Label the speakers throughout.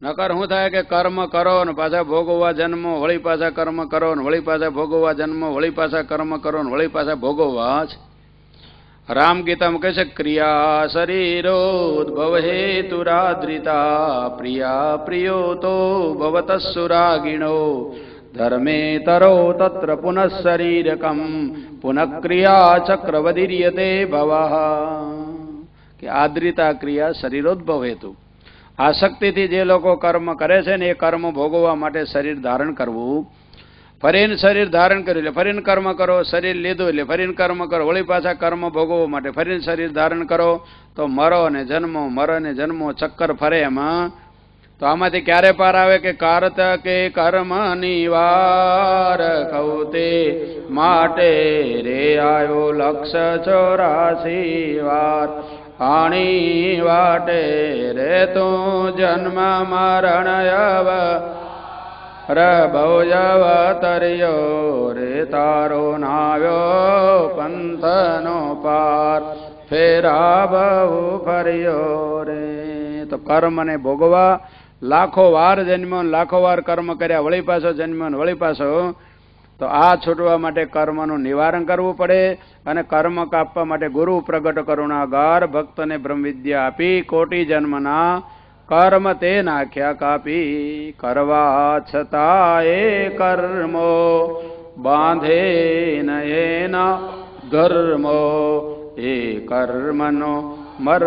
Speaker 1: નકર શું થાય કે કર્મ કરો ને પાછા ભોગવવા જન્મો, વળી પાછા કર્મ કરો ને વળી પાછા ભોગવવા જન્મો, વળી પાછા કર્મ કરો ને વળી પાછા ભોગવવા જ. રામ ગીતામાં કહે છે ક્રિયા શરીરોદ્ભવ હેતુરાદ્રિતા પ્રિયા પ્રિયો તો ભવતઃસુરાગિણો ધર્મે તરો તત્ર પુનઃ શરીરકમ પુનઃ ક્રિયા ચક્રવદીર્યતે ભવઃ. કે આદ્રિતા ક્રિયા શરીરોદ્ભવ હેતુ, આસક્તિથી જે લોકો કર્મ કરે છે ને એ કર્મ ભોગવવા માટે શરીર ધારણ કરવું. ફરીને શરીર ધારણ કર્યું એટલે ફરીને કર્મ કરો, શરીર લીધું એટલે ફરીને કર્મ કરો, વળી પાછા કર્મ ભોગવવા માટે ફરીને શરીર ધારણ કરો, તો મરો ને જન્મો, મરો ને જન્મો, ચક્કર ફરે એમાં. તો આમાંથી ક્યારે પાર આવે કે કાર્તકે કર્મ નિવાર કૌતે માટે રે આયો લક્ષ 84 વાર આણી વાટે રે તું જન્મ મરણ રભવતર્યો રે તારો નાવ્યો પંથનો પાર ફેરા બહુ ફર્યો રે. તો કર્મને ભોગવા લાખો વાર જન્મ્યો, લાખો વાર કર્મ કર્યા, વળી પાછો જન્મ્યો, વળી પાછો. તો આ છૂટવા માટે કર્મનું નિવારણ કરવું પડે અને કર્મ કાપવા માટે ગુરુ પ્રગટ કરુણાગાર ભક્તને બ્રહ્મવિદ્યા આપી કોટી જન્મના કર્મ તે નાખ્યા કાપી. કરવા છતાં એ કર્મો બાંધે નયના ધર્મો એ કર્મનો મર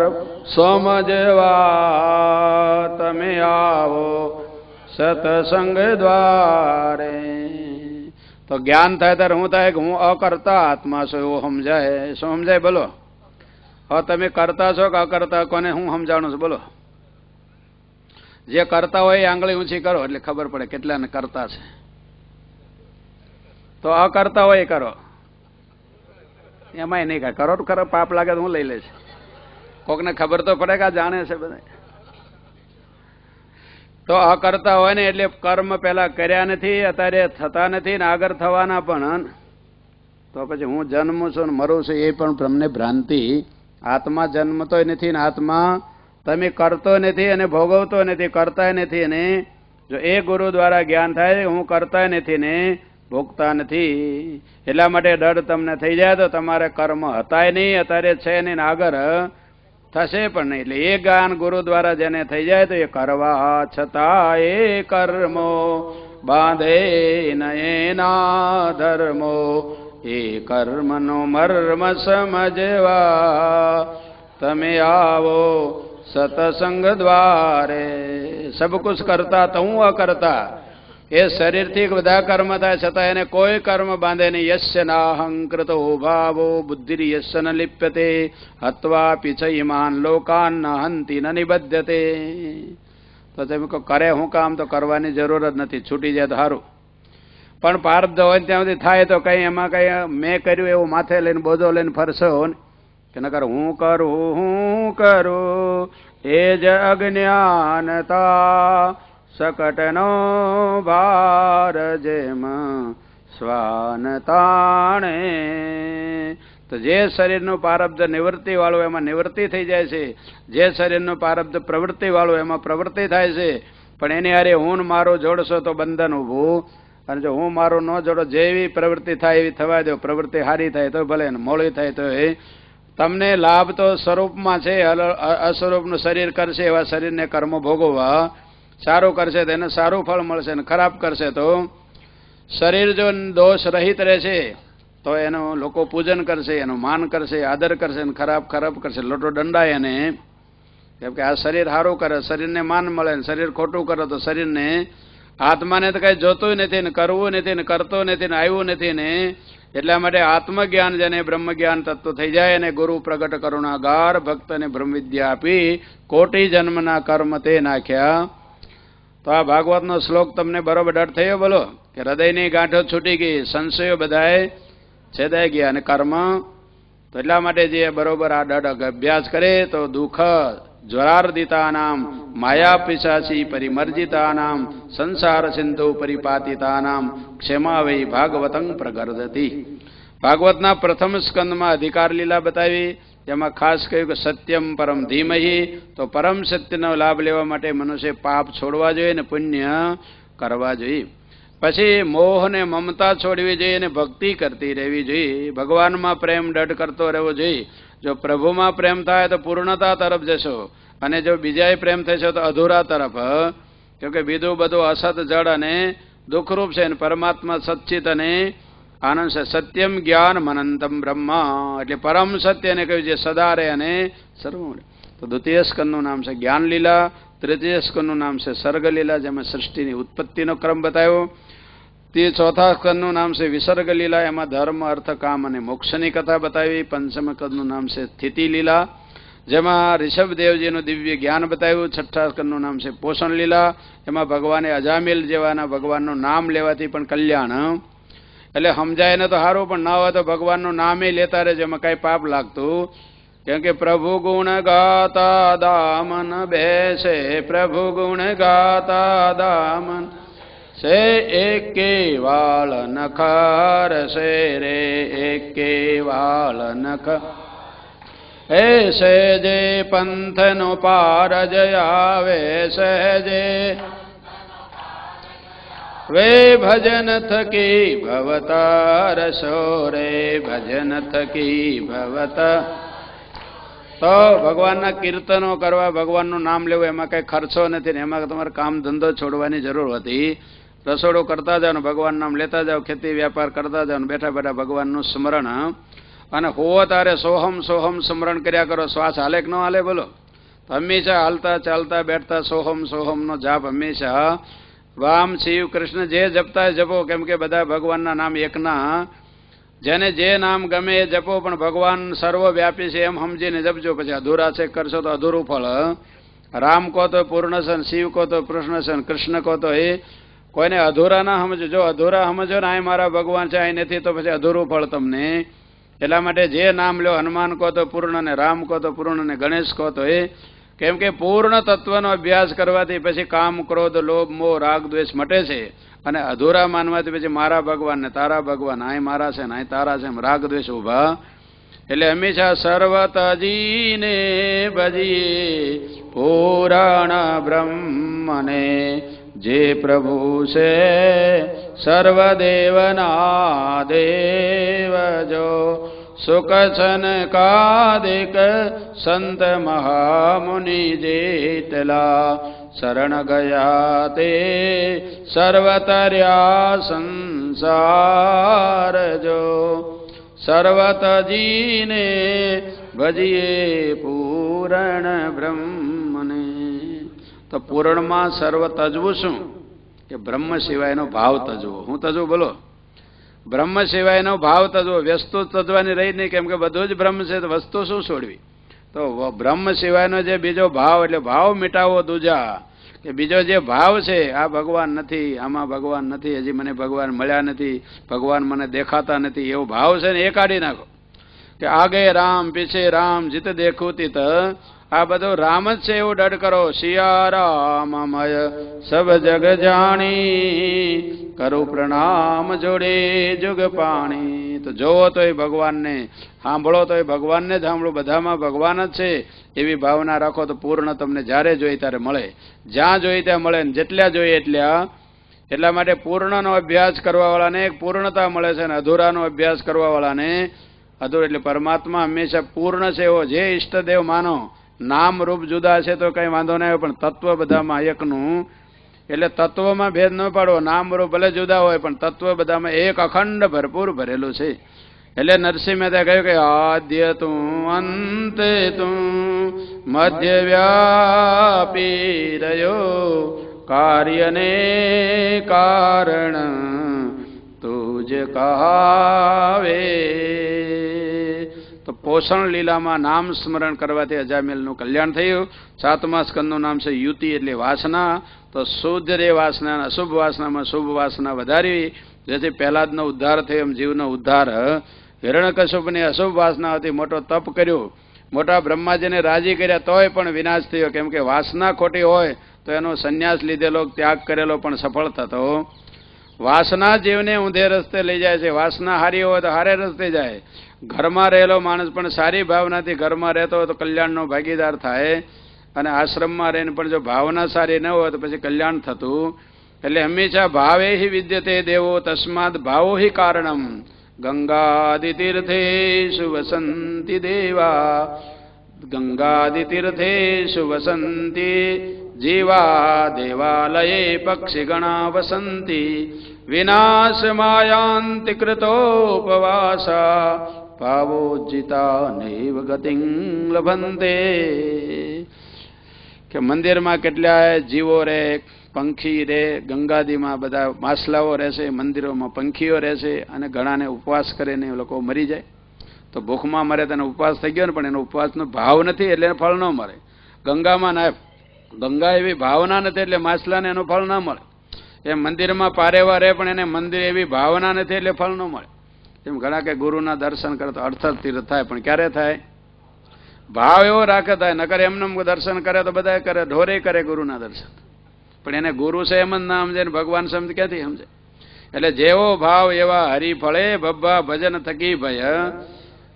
Speaker 1: સમજવા તમે આવો સત્સંગ દ્વારે. તો જ્ઞાન થાય ત્યારે શું થાય કે હું અકર્તા આત્મા છું એવું સમજાય. શું સમજાય બોલો? હવે તમે કરતા છો કે અકર્તા, કોને હું સમજાણું છું બોલો? જે કરતા હોય એ આંગળી ઊંચી કરો એટલે ખબર પડે કેટલાને કરતા છે. તો અકર્તા હોય એ કરો, એમાંય નહીં કાંઈ કરો તો ખરો, પાપ લાગે તો હું લઈ લઈશ. કોકને ખબર તો પડે કે આ જાણે છે બધા. તો અકર્તા હોય ને એટલે કર્મ પેલા કર્યા નથી, અત્યારે થતા નથી ને આગળ થવાના પણ. તો પછી હું જન્મું છું ને મરું છું એ પણ તમને ભ્રાંતિ. આત્મા જન્મતોય નથી ને આત્મા તમે કરતો નથી અને ભોગવતો નથી, કરતા નથી. અને જો એ ગુરુ દ્વારા જ્ઞાન થાય હું કરતા નથી ને ભોગતા નથી, એટલા માટે ડર તમને થઈ જાય તો તમારે કર્મ હતાય નહીં, અત્યારે છે નહીં, આગળ થશે પણ નહીં. એટલે એ જ્ઞાન ગુરુ દ્વારા જેને થઈ જાય તો એ કરવા છતાં એ કર્મો બાંધે નયના ધર્મો એ કર્મનો મર્મ સમજવા તમે આવો સતસંગ દ્વારે. સબ કુછ કરતા તો હું અકર્તા. એ શરીરથી બધા કર્મ થાય છતાં એને કોઈ કર્મ બાંધે નહીં. યસ્ય નાહંકૃતો ભાવો બુદ્ધિ યસ્ય ન લિપ્યતે હત્વા પીછઈમાન લોકાન ન હંતિ ન નિબધ્યતે. તો તમે કહો કરે હું કામ, તો કરવાની જરૂર જ નથી, છૂટી જાય તો સારું. પણ પારધ હોય ત્યાં સુધી થાય તો કઈ એમાં કઈ મેં કર્યું એવું માથે લઈને બોજો લઈને ફરશો કે નકર હું કરું એ જ અજ્ઞાનતા સકટનો ભાર જેમ શ્વાન તાણે. તો જે શરીરનું પારબ્ધ નિવૃત્તિ વાળું એમાં નિવૃત્તિ થઈ જાય છે, જે શરીરનું પારબ્ધ પ્રવૃત્તિ વાળું એમાં પ્રવૃત્તિ થાય છે. પણ એની હારે હું મારું જોડશો તો બંધન ઊભું, અને જો હું મારું ન જોડો જેવી પ્રવૃત્તિ થાય એવી થવા દો. પ્રવૃત્તિ સારી થાય તો ભલે, મોડી થાય તો એ તમને લાભ તો સ્વરૂપમાં છે. અસ્વરૂપનું શરીર કરશે એવા શરીરને કર્મ ભોગવવા. સારું કરશે તો એને સારું ફળ મળશે, ને ખરાબ કરશે તો શરીર જો દોષ રહિત રહેશે તો એનું લોકો પૂજન કરશે, એનું માન કરશે, આદર કરશે, ને ખરાબ કરશે, લોટો દંડાય. એને કેમ કે આ શરીર સારું કરે શરીરને માન મળે, ને શરીર ખોટું કરે તો શરીરને આત્માને તો કઈ જોતું નથી ને કરવું નથી ને કરતો નથી ને આવ્યું નથી ને. એટલા માટે આત્મજ્ઞાન જેને બ્રહ્મ જ્ઞાન તત્વ થઈ જાય અને ગુરુ પ્રગટ કરુણાગાર ભક્તને બ્રહ્મવિદ્યા આપી કોટી જન્મના કર્મ તે નાખ્યા. તો આ ભાગવતનો શ્લોક તમને બરોબર ડર થયો બોલો? કે હૃદયની ગાંઠો છૂટી ગઈ, સંશયો બધાએ છેદાઈ ગયા અને કર્મ. તો એટલા માટે જે બરોબર આ દઢ અભ્યાસ કરે તો દુઃખ જ્વરાર્દિતાનામ માયા પિશાચી પરિમર્જિતાનામ સંસાર સિંધુ પરિપાતિતાનામ ક્ષમા વૈ ભાગવતં પ્રગર્દતિ. ભાગવતના પ્રથમ સ્કંદમાં અધિકાર લીલા બતાવી, એમાં ખાસ કહ્યું કે સત્યમ પરમ ધીમહી, તો પરમ સત્યનો લાભ લેવા માટે મનુષ્ય પાપ છોડવા જોઈએ ને પુણ્ય કરવા જોઈએ. પછી મોહ ને મમતા છોડવી જોઈએ અને ભક્તિ કરતી રહેવી જોઈએ. ભગવાનમાં પ્રેમ દઢ કરતો રહેવો જોઈએ. જો પ્રભુમાં પ્રેમ થાય તો પૂર્ણતા તરફ જશો, અને જો બીજાએ પ્રેમ થશે તો અધૂરા તરફ. કેમકે બીજું બધું અસત જડ અને દુઃખરૂપ છે, અને પરમાત્મા સચ્ચિત અને આનંદ છે. સત્યમ જ્ઞાન મનંતમ બ્રહ્મ, એટલે પરમ સત્યને કહ્યું છે સદા રહે અને સર્વ. તો દ્વિતીય સ્કંદનું નામ છે જ્ઞાન લીલા, તૃતીય સ્કંદનું નામ છે સર્ગ લીલા, જેમાં સૃષ્ટિની ઉત્પત્તિનો ક્રમ બતાવ્યો. તે ચોથા સ્કંદનું નામ છે વિસર્ગ લીલા, એમાં ધર્મ અર્થ કામ અને મોક્ષની કથા બતાવી. પંચમ સ્કંદનું નામ છે સ્થિતિ લીલા, જેમાં ઋષભદેવજીનું દિવ્ય જ્ઞાન બતાવ્યું. છઠ્ઠા સ્કંદનું નામ છે પોષણ લીલા, એમાં ભગવાને અજામિલ જેવાના ભગવાનનું નામ લેવાથી પણ કલ્યાણ. એટલે સમજાય ને તો સારું, પણ ના હોય તો ભગવાનનું નામે લેતા રહે, જેમાં કઈ પાપ લાગતું. કેમ કે પ્રભુ ગુણ ગાતા દામન બેસે, પ્રભુ ગુણ ગાતા દામન સે, એકે વાળ નખાર સે રે, એકે વાળ નખ હે સહેજે પંથનો પાર જયાવે, સહેજે વે ભજન થકી ભવતા રસો રે, ભજન થકી ભવતા. તો ભગવાનના કીર્તનો કરવા, ભગવાનનું નામ લેવું, એમાં કઈ ખર્ચો નથી ને એમાં તમારે કામ ધંધો છોડવાની જરૂર હતી. રસોડું કરતા જાઓ ને ભગવાન નામ લેતા જાઓ, ખેતી વ્યાપાર કરતા જાઓ ને બેઠા બેઠા ભગવાનનું સ્મરણ, અને હોવો તારે સોહમ સોહમ સ્મરણ કર્યા કરો. શ્વાસ હાલે કે ન હાલે બોલો? હંમેશા હાલતા ચાલતા બેઠતા સોહમ સોહમનો જાપ હંમેશા. વામ શિવ કૃષ્ણ જે જપતા જપો, કેમ કે બધા ભગવાનના નામ એકના. જેને જે નામ ગમે એ જપો, પણ ભગવાન સર્વવ્યાપી છે એમ સમજીને જપજો. પછી અધૂરા છે કરશો તો અધૂરું ફળ. રામ કહો તો પૂર્ણ છે, શિવ કહો તો કૃષ્ણ છે, કૃષ્ણ કહો તો એ. કોઈને અધૂરા ના સમજો. જો અધૂરા સમજો ને આ મારા ભગવાન છે આ નથી, તો પછી અધૂરું ફળ તમને. એટલા માટે જે નામ લો, હનુમાન કહો તો પૂર્ણ, ને રામ કહો તો પૂર્ણ, ને ગણેશ કહો તો એ. કેમ કે પૂર્ણ તત્વનો અભ્યાસ કરવાથી પછી કામ ક્રોધ લોભ મોહ રાગ દ્વેષ મટે છે, અને અધૂરા માનવાથી પછી મારા ભગવાન ને તારા ભગવાન, આ મારા છે ને આ તારા છે, રાગ દ્વેષ ઉભા. એટલે હંમેશા સર્વતજીને ભજીએ પુરાણ બ્રહ્મને, જે પ્રભુ છે સર્વદેવના દેવ, જો સુખ છન કાદિક સંત મહામુનિ જેટલા, શરણ ગયા તે સર્વતર્યા સંસાર, જો સર્વતજીને ભજીએ પૂરણ બ્રહ્મને. તો પૂરણમાં સર્વ તજવું શું? કે બ્રહ્મ સિવાયનો ભાવ તજવો. હું તજવું બોલો? બ્રહ્મ સિવાયનો ભાવ તજવો. વસ્તુ તજવાની રહી નહીં, કેમ કે બધું જ બ્રહ્મ છે, તો વસ્તુ શું છોડવી? તો બ્રહ્મ સિવાયનો જે બીજો ભાવ, એટલે ભાવ મિટાવો દૂજા. કે બીજો જે ભાવ છે, આ ભગવાન નથી, આમાં ભગવાન નથી, હજી મને ભગવાન મળ્યા નથી, ભગવાન મને દેખાતા નથી, એવો ભાવ છે ને એ કાઢી નાખો. કે આગે રામ પીછે રામ જીત દેખું તીત, આ બધું રામ જ છે એવું દઢ કરો. સિયા રામમય સબ જગ જાણી, કરું પ્રણામ જોડે જુગ પાણી. તો જોવો તો એ ભગવાનને, સાંભળો તો એ ભગવાનને જ સાંભળો, બધામાં ભગવાન જ છે એવી ભાવના રાખો તો પૂર્ણ તમને જ્યારે જોઈએ ત્યારે મળે, જ્યાં જોઈએ ત્યાં મળે, ને જેટલા જોઈએ એટલા. એટલા માટે પૂર્ણનો અભ્યાસ કરવાવાળાને એક પૂર્ણતા મળે છે, અને અધૂરાનો અભ્યાસ કરવાવાળાને અધૂર. એટલે પરમાત્મા હંમેશા પૂર્ણ છે એવો જે ઈષ્ટદેવ માનો. નામ રૂપ જુદા છે તો કઈ વાંધો નહીં આવે, પણ તત્વ બધામાં એકનું. એટલે તત્વમાં ભેદ ન પાડવો. નામ રૂપ ભલે જુદા હોય, પણ તત્વ બધામાં એક અખંડ ભરપૂર ભરેલું છે. એટલે નરસિંહ મહેતા કહ્યું કે આદ્ય તું અંતે તું મધ્ય વ્યાપી રહ્યો, કાર્યને કારણ તુજ કહાવે. તો પોષણ લીલામાં નામ સ્મરણ કરવાથી અજામિલનું કલ્યાણ થયું. સાતમા સ્કંદનું નામ છે યુતિ, એટલે વાસના. તો શુદ્ધ રે વાસના, અશુભ વાસનામાં શુભ વાસના વધારવી, જેથી પહેલાદનો ઉદ્ધાર થયો એમ જીવનો ઉદ્ધાર. હિરણ્યકશ્યપની અશુભ વાસના હતી, મોટો તપ કર્યો, મોટા બ્રહ્માજીને રાજી કર્યા, તોય પણ વિનાશ થયો. કેમ કે વાસના ખોટી હોય તો એનો સંન્યાસ લીધેલો ત્યાગ કરેલો પણ સફળ થતો. વાસના જીવને ઊંધે રસ્તે લઈ જાય છે. વાસના હારી હોય તો હારે રસ્તે જાય. ઘરમાં રહેલો માણસ પણ સારી ભાવનાથી ઘરમાં રહેતો હોય તો કલ્યાણનો ભાગીદાર થાય, અને આશ્રમમાં રહીને પણ જો ભાવના સારી ન હોય તો પછી કલ્યાણ થતું. એટલે હંમેશા ભાવે હિ વિદ્યતે દેવો તસ્માદ ભાવો હિ કારણમ. ગંગાદિતીર્થેષુ વસંતિ દેવા, ગંગાદિતીર્થેષુ વસંતિ જીવા, દેવાલયે પક્ષિગણા વસંતિ, વિનાશમાયાન્તિ કૃતોપવાસા, ભાવોજ્જિતા નૈવ ગતિં લભંતે. કે મંદિરમાં કેટલાય જીવો રહે, પંખી રહે, ગંગાદીમાં બધા માછલાઓ રહેશે, મંદિરોમાં પંખીઓ રહેશે, અને ઘણાને ઉપવાસ કરીને એ લોકો મરી જાય. તો ભૂખમાં મરે તેને ઉપવાસ થઈ ગયો ને, પણ એનો ઉપવાસનો ભાવ નથી એટલે ફળ ન મળે. ગંગામાં ના, ગંગા એવી ભાવના નથી એટલે માછલાને એનું ફળ ન મળે. એમ મંદિરમાં પારેવા રહે પણ એને મંદિર એવી ભાવના નથી એટલે ફળ ન મળે. એમ ઘણા કે ગુરુના દર્શન કરે તો અર્થ તીર્થ થાય, પણ ક્યારે થાય? ભાવ એવો રાખે થાય. નકર એમને દર્શન કરે તો બધા કરે, ઢોરે કરે ગુરુના દર્શન, પણ એને ગુરુ છે એમ જ ના સમજે ને ભગવાન સમજ ક્યાંથી સમજે? એટલે જેવો ભાવ એવા હરિફળે, બબ્બા ભજન થકી ભય.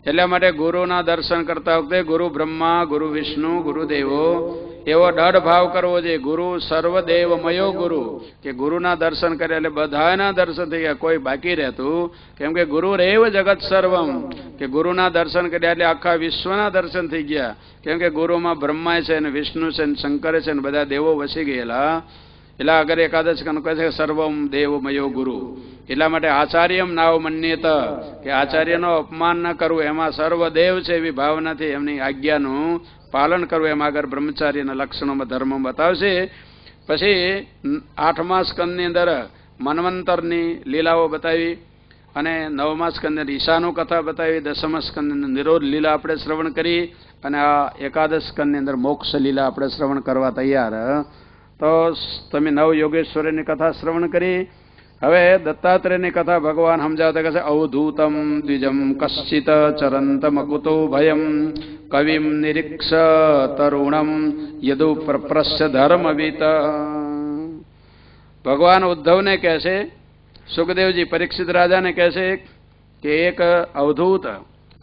Speaker 1: એટલા માટે ગુરુના દર્શન કરતા વખતે ગુરુ બ્રહ્મા, ગુરુ વિષ્ણુ, ગુરુદેવો એવો દઢ ભાવ કરવો જોઈએ. ગુરુ સર્વદેવમયો ગુરુ, કે ગુરુના દર્શન કરે એટલે બધાના દર્શન થઈ ગયા, કોઈ બાકી રહેતું. કેમ કે ગુરુ રેવ જગત સર્વમ, કે ગુરુના દર્શન કર્યા એટલે આખા વિશ્વના દર્શન થઈ ગયા. કેમ કે ગુરુમાં બ્રહ્મા છે ને વિષ્ણુ છે ને શંકર છે ને બધા દેવો વસી ગયેલા. એટલે આગળ એકાદશ કહે છે સર્વમ દેવમયો ગુરુ. એટલા માટે આચાર્યમ નાવ મન્યેત, કે આચાર્યનો અપમાન ન કરવું, એમાં સર્વદેવ છે એવી ભાવનાથી એમની આજ્ઞાનું પાલન કરવું. એમાં આગળ બ્રહ્મચારીના લક્ષણોમાં ધર્મ બતાવશે. પછી 8મા સ્કંદની અંદર મન્વંતરની લીલાઓ બતાવી, અને 9મા સ્કંદની ઈશાનું કથા બતાવી, 10મા સ્કંદની નિરોધ લીલા આપણે શ્રવણ કરી, અને આ એકાદશ સ્કંદની અંદર મોક્ષ લીલા આપણે શ્રવણ કરવા તૈયાર. તો તમે નવ યોગેશ્વરીની કથા શ્રવણ કરી. હવે દત્તાત્રેયની કથા ભગવાન સમજાવતા કહે છે અવધૂતમ દ્વિજમ કશ્ચિત ચરંતમકુતો ભયમ કવિમ નિરીક્ષ તરુણમ યદુ પ્રપ્રસ્ય ધર્મવિત. ભગવાન ઉદ્ધવને કહે છે, સુખદેવજી પરીક્ષિત રાજાને કહે છે કે એક અવધૂત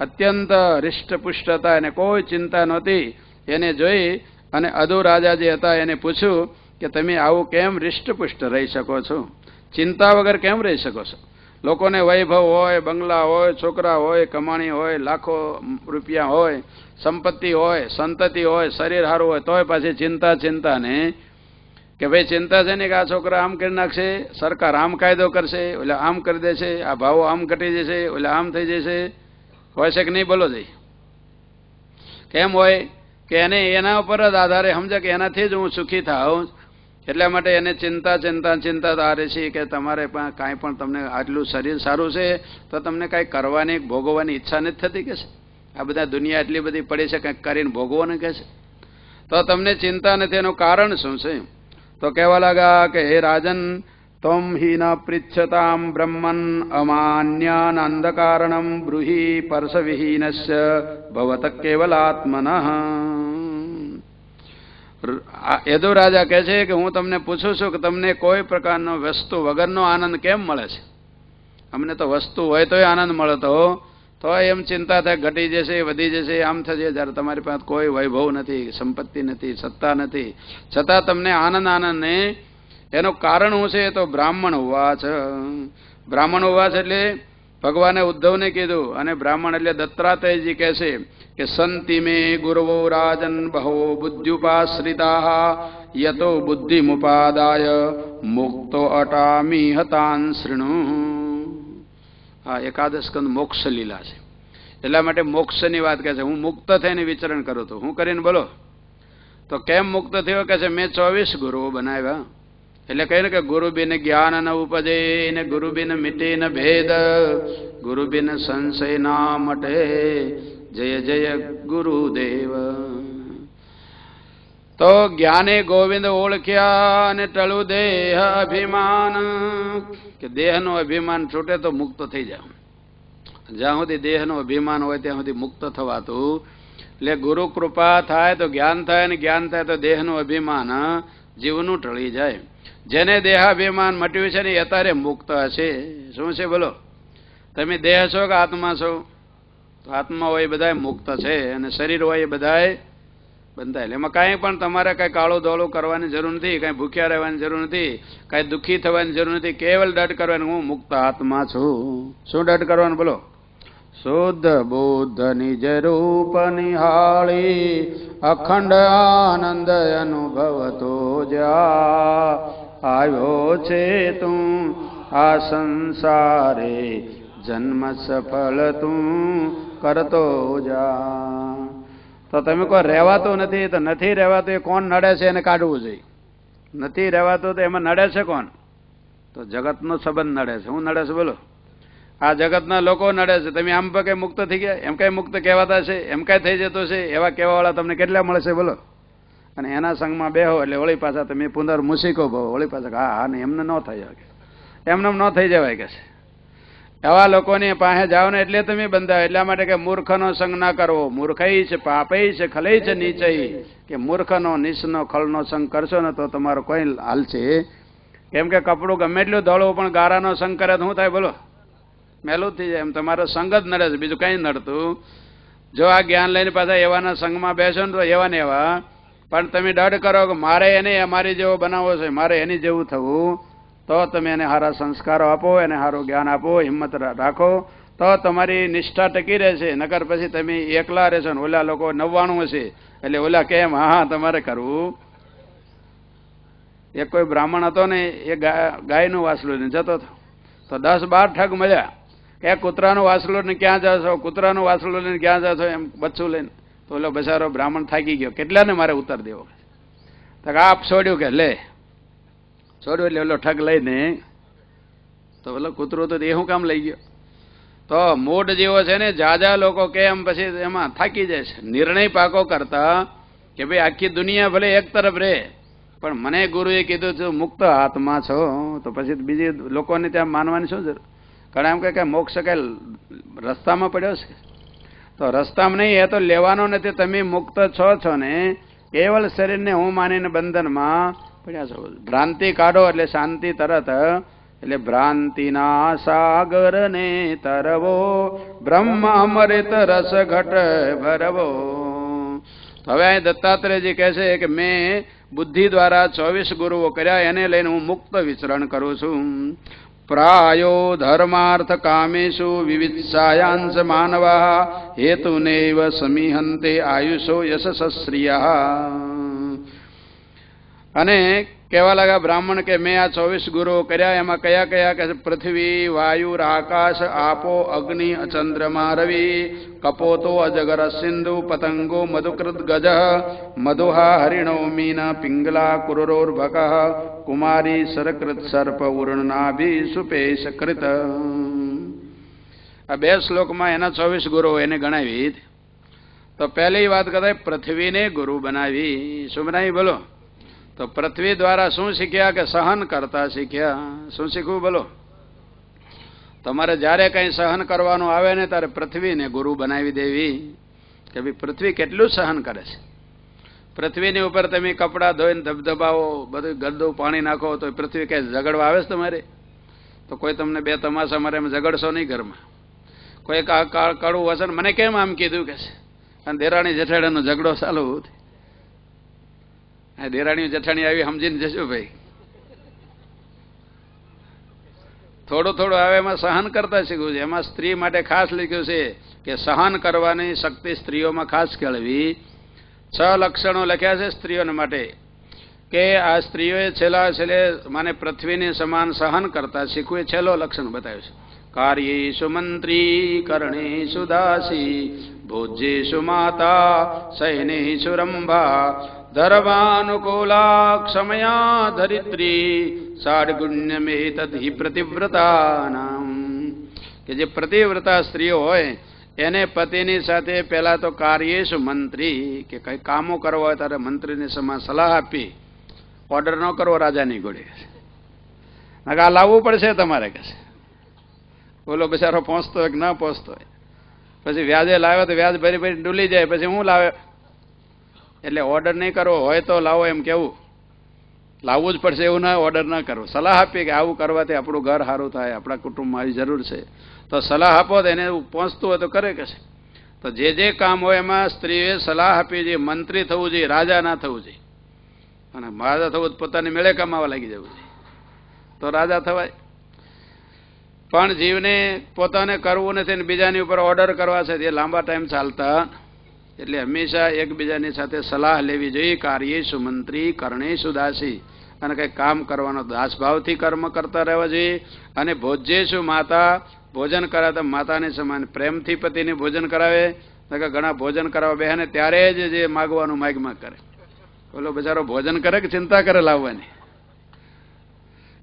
Speaker 1: અત્યંત હૃષ્ટપુષ્ટ હતા, એને કોઈ ચિંતા નહોતી. એને જોઈ અને અધુ રાજા જે હતા એને પૂછ્યું કે તમે આવું કેમ હૃષ્ટપુષ્ટ રહી શકો છો? ચિંતા વગર કેમ રહી શકો છો? લોકોને વૈભવ હોય, બંગલા હોય, છોકરા હોય, કમાણી હોય, લાખો રૂપિયા હોય, સંપત્તિ હોય, સંતતિ હોય, શરીર સારું હોય, તોય પાછી ચિંતા ને કે ભાઈ ચિંતા છે ને કે આ છોકરા આમ કરી નાખશે, સરકાર આમ કાયદો કરશે, એટલે આમ કરી દેશે, આ ભાવો આમ ઘટી જશે, એટલે આમ થઈ જશે. હોય છે કે નહીં? બોલો જઈ. કેમ હોય? કે એને એના ઉપર જ આધારે સમજે કે એનાથી જ હું સુખી થાઉં. એટલા માટે એને ચિંતા તારે છે કે તમારે પણ કાંઈ પણ તમને આટલું શરીર સારું છે તો તમને કાંઈ કરવાની, ભોગવવાની ઈચ્છા નથી થતી કે છે? આ બધા દુનિયા એટલી બધી પડી છે કંઈક કરીને ભોગવવાનું કે છે, તો તમને ચિંતા નથી. એનું કારણ શું છે? તો કહેવા લાગા કે હે રાજન, તમ હિ ન પૃચ્છતામ બ્રહ્મન અમાન્યાન અંધકારણમ બ્રૂહિ પરસવિહીનસ્ય ભવત કેવલાત્મનઃ. યદુ રાજા કહે છે કે હું તમને પૂછું છું કે તમને કોઈ પ્રકારનો વસ્તુ વગરનો આનંદ કેમ મળે છે? અમને તો વસ્તુ હોય તોય આનંદ મળતો, તો એમ ચિંતા થાય ઘટી જશે, વધી જશે, આમ થશે. જ્યારે તમારી પાસે કોઈ વૈભવ નથી, સંપત્તિ નથી, સત્તા નથી, છતાં તમને આનંદ ને એનું કારણ શું છે? તો બ્રાહ્મણ હોવા છે. બ્રાહ્મણ હોવા છે એટલે ભગવાને ઉદ્ધવને કીધું, અને બ્રાહ્મણ એટલે દત્તાત્રેયજી કહે છે કે સંતિ મે ગુરવો રાજન બહો બુદ્ધ્યુપાશ્રિતા યતો બુદ્ધિમુપાદાય મુક્તો અટામી હતાન શૃણુ. આ એકાદશ સ્કંદ મોક્ષ લીલા છે. એટલા માટે મોક્ષની વાત કહે છે. હું મુક્ત થઈને વિચરણ કરું તો હું કરીને બોલો તો કેમ મુક્ત થયો? કે છે મેં 24 ગુરુઓ બનાવ્યા. એટલે કહે ને કે ગુરુ બિન જ્ઞાન ન ઉપજે, ને ગુરુ બિન મિટે ન ભેદ, ગુરુ બિન સંશય ના મટે, જય જય ગુરુદેવ. તો જ્ઞાને ગોવિંદ ઓળખ્યા અને ટળું દેહ અભિમાન, કે દેહનું અભિમાન છૂટે તો મુક્ત થઈ જાય. જ્યાં સુધી દેહનું અભિમાન હોય ત્યાં સુધી મુક્ત થવાતું. એટલે ગુરુ કૃપા થાય તો જ્ઞાન થાય, અને જ્ઞાન થાય તો દેહનું અભિમાન જીવનું ટળી જાય. જેને દેહાભિમાન મટ્યું છે ને એ અત્યારે મુક્ત હશે. શું છે બોલો? તમે દેહ છો કે આત્મા છો? તો આત્મા હોય એ બધા મુક્ત છે, અને શરીર હોય એ બધા બંધાયેલ. એમાં કાંઈ પણ તમારે કાંઈ કાળું ધોળું કરવાની જરૂર નથી, કાંઈ ભૂખ્યા રહેવાની જરૂર નથી, કાંઈ દુઃખી થવાની જરૂર નથી. કેવલ દઢ કરવાનું, હું મુક્ત આત્મા છું. શું દઢ કરવાનું બોલો? શુદ્ધ બુદ્ધ નિજ રૂપ નિહાળી અખંડ આનંદ અનુભવતો જા આવ્યો છે તું આ સંસારે જન્મ સફળ તું કરતો જા. તો તમે કોઈ રહેવાતું નથી, તો નથી રહેવાતું એ કોણ નડે છે એને કાઢવું જોઈએ. નથી રહેવાતું તો એમાં નડે છે કોણ? તો જગતનો સંબંધ નડે છે. શું નડે છે બોલો? આ જગતના લોકો નડે છે. તમે આમ પગે મુક્ત થઈ ગયા, એમ કઈ મુક્ત કહેવાતા છે, એમ કઈ થઈ જતો છે, એવા કહેવાવાળા તમને કેટલા મળશે બોલો? અને એના સંગમાં બેહો એટલે વળી પાછા તમે પુનર્મુસિકો ભવો. વળી પાછા હા હા ને એમને ન થઈ શકે, એમને ન થઈ જવાય કે છે. એવા લોકોની પાસે જાઓ ને એટલે તમે બંધાવ. એટલા માટે કે મૂર્ખનો સંગ ના કરવો. મૂર્ખઈ છે, પાપઈ છે, ખલઈ છે, નીચઈ. કે મૂર્ખનો નીચનો ખલનો સંગ કરશો ને તો તમારો કોઈ હાલ છે. કેમ કે કપડું ગમે એટલું ધોળવું પણ ગારાનો સંગ કરે તો શું થાય બોલો? મેલું થઈ જાય. એમ તમારો સંગ જ નડે છે, બીજું કઈ નડતું. જો આ જ્ઞાન લઈને પાછા એવાના સંગમાં બેસો ને તો એવા ને એવા. પણ તમે દઢ કરો કે મારે એને અમારી જેવો બનાવવો છે, મારે એની જેવું થવું, તો તમે એને સારા સંસ્કારો આપો, એને સારું જ્ઞાન આપો, હિંમત રાખો, તો તમારી નિષ્ઠા ટકી રહેશે. નકર પછી તમે એકલા રહેશો ને ઓલા લોકો 99 હશે એટલે ઓલા કેમ હા હા તમારે કરવું. એક કોઈ બ્રાહ્મણ હતો ને, એ ગાયનું વાસલું લઈને જતો હતો. તો 10-12 ઠગ મળ્યા કે કૂતરાનું વાસલું લઈને ક્યાં જશો, કૂતરાનું વાસલું લઈને ક્યાં જશો, એમ બચ્ચું લઈને. તો ઓલો બચારો બ્રાહ્મણ થાકી ગયો, કેટલાને મારે ઉત્તર દેવો. તો આપ છોડ્યું કે લે છોડ્યું. એટલે ઓલો ઠગ લઈને તો ઓલો કૂતરો તો એ શું કામ લઈ ગયો? તો મૂડ જેવો છે ને, જાજા લોકો કે એમ પછી એમાં થાકી જાય છે. નિર્ણય પાકો કરતા કે ભાઈ આખી દુનિયા ભલે એક તરફ રહે પણ મને ગુરુએ કીધું છું મુક્ત આત્મા છો, તો પછી બીજી લોકોને ત્યાં માનવાની શું જરૂર? કારણ એમ કે મોક્ષ કઈ રસ્તામાં પડ્યો છે? તો રસ્તામાં નહીં, એ તો લેવાનો નથી. તમે મુક્ત છો ને કેવલ શરીરને હું માનીને બંધનમાં પડ્યા છો. ભ્રાંતિ કાઢો એટલે શાંતિ તરત. એટલે ભ્રાંતિના સાગર ને તરવો બ્રહ્મ અમૃત રસ ઘટ ભરવો. હવે અહીં દત્તાત્રેયજી કહે છે કે મેં બુદ્ધિ દ્વારા 24 ગુરુઓ કર્યા, એને લઈને હું મુક્ત વિચરણ કરું છું. પ્રાયો ધર્માર્થ કામેશુ વિવિત્સાયાંશ માનવા હેતુનેવ સમીહંતે આયુષો યશસ્શ્રિયા. અને કહેવા લાગ્યા બ્રાહ્મણ કે મેં આ 24 ગુરુઓ કર્યા, એમાં કયા કયા કે પૃથ્વી, વાયુ, આકાશ, આપો, અગ્નિ, ચંદ્રમા, રવિ, કપોતો, અજગર, સિંધુ, પતંગો, મધુકૃત ગજ, મધુહા, હરિણો, મીન, પિંગલા, કુરુરોર્ભક, કુમારી, સરકૃત, સર્પ, ઉર્ણનાભી, સુપેશ, કૃત. આ 2 શ્લોકમાં એના 24 ગુરુઓ એને ગણાવી. તો પહેલી વાત કદાચ પૃથ્વીને ગુરુ બનાવી. શું બનાવી બોલો? તો પૃથ્વી દ્વારા શું શીખ્યા કે સહન કરતા શીખ્યા. શું શીખવું બોલો? તમારે જ્યારે કંઈ સહન કરવાનું આવે ને ત્યારે પૃથ્વીને ગુરુ બનાવી દેવી કે ભાઈ પૃથ્વી કેટલું સહન કરે છે. પૃથ્વીની ઉપર તમે કપડાં ધોઈને ધબધબાવો, બધું ગંદુ પાણી નાખો તો પૃથ્વી કઈ ઝઘડવા આવે છે તમારે? તો કોઈ તમને 2 તમાશા મારે એમ ઝઘડશો નહીં ઘરમાં. કોઈ કાળું વસન મને કેમ આમ કીધું કે છે, અને દેરાણી જેઠાણીનો ઝઘડો ચાલુ. દેરાણી જેઠાણી આવી સમજીને જશો ભાઈ. થોડું થોડું આવે એમાં સહન કરતા શીખવું છે. એમાં સ્ત્રી માટે ખાસ લખ્યું છે કે સહન કરવાની શક્તિ સ્ત્રીઓમાં ખાસ કેળવી. 6 લક્ષણો લખ્યા છે સ્ત્રીઓને માટે કે આ સ્ત્રીઓએ છેલ્લે માને પૃથ્વીની સમાન સહન કરતા શીખવું. એ છેલ્લો લક્ષણ બતાવ્યું છે. કાર્યેષુ મંત્રી કર્ણેષુ દાસી ભોજ્યેષુ માતા સૈનેષુ રંભા ધર્માનુકૂલા ક્ષમયા ધરિત્રી સાડગુણ્યમેતધિ પ્રતિવ્રતાનામ. કે જે પ્રતિવ્રતા સ્ત્રીઓ હોય એને પતિની સાથે પહેલા તો કાર્યેષુ મંત્રી કે કઈ કામો કરવા હોય ત્યારે મંત્રીની સમાન સલાહ આપી. ઓર્ડર ન કરવો રાજાની ઘોડે. આ લાવવું પડશે તમારે કે છે. બોલો બિચારો પહોંચતો હોય કે ના પહોંચતો હોય. પછી વ્યાજે લાવ્યો તો વ્યાજ ભરી ભરી ડૂલી જાય. પછી હું લાવે એટલે ઓર્ડર નહીં કરવો હોય તો લાવો એમ કેવું. લાવવું જ પડશે એવું ના ઓર્ડર ના કરવો. સલાહ આપીએ કે આવું કરવાથી આપણું ઘર સારું થાય, આપણા કુટુંબમાં આવી જરૂર છે, તો સલાહ આપો તો એને પહોંચતું હોય તો કરે કે છે. તો જે કામ હોય એમાં સ્ત્રીએ સલાહ આપવી જોઈએ. મંત્રી થવું જોઈએ, રાજા ના થવું જોઈએ. અને રાજા થવું પોતાની મેળે કમાવા લાગી જવું જોઈએ તો રાજા થવાય. પણ જીવને પોતાને કરવું નથી ને બીજાની ઉપર ઓર્ડર કરવા છે એ લાંબા ટાઈમ ચાલતા. એટલે હંમેશા એકબીજાની સાથે સલાહ લેવી જોઈએ. કાર્યેષુ મંત્રી કર્ણેષુ દાસી. અને કંઈક કામ કરવાનો દાસભાવથી કર્મ કરતા રહેવા જોઈએ. અને ભોજ્યેષુ માતા, ભોજન કરાવતા માતાની સમાન પ્રેમથી પતિને ભોજન કરાવે. ઘણા ભોજન કરાવવા બેહે ત્યારે જ જે માગવાનું માગમાં કરે. ઓલો બિચારો ભોજન કરે કે ચિંતા કરે લાવવાની.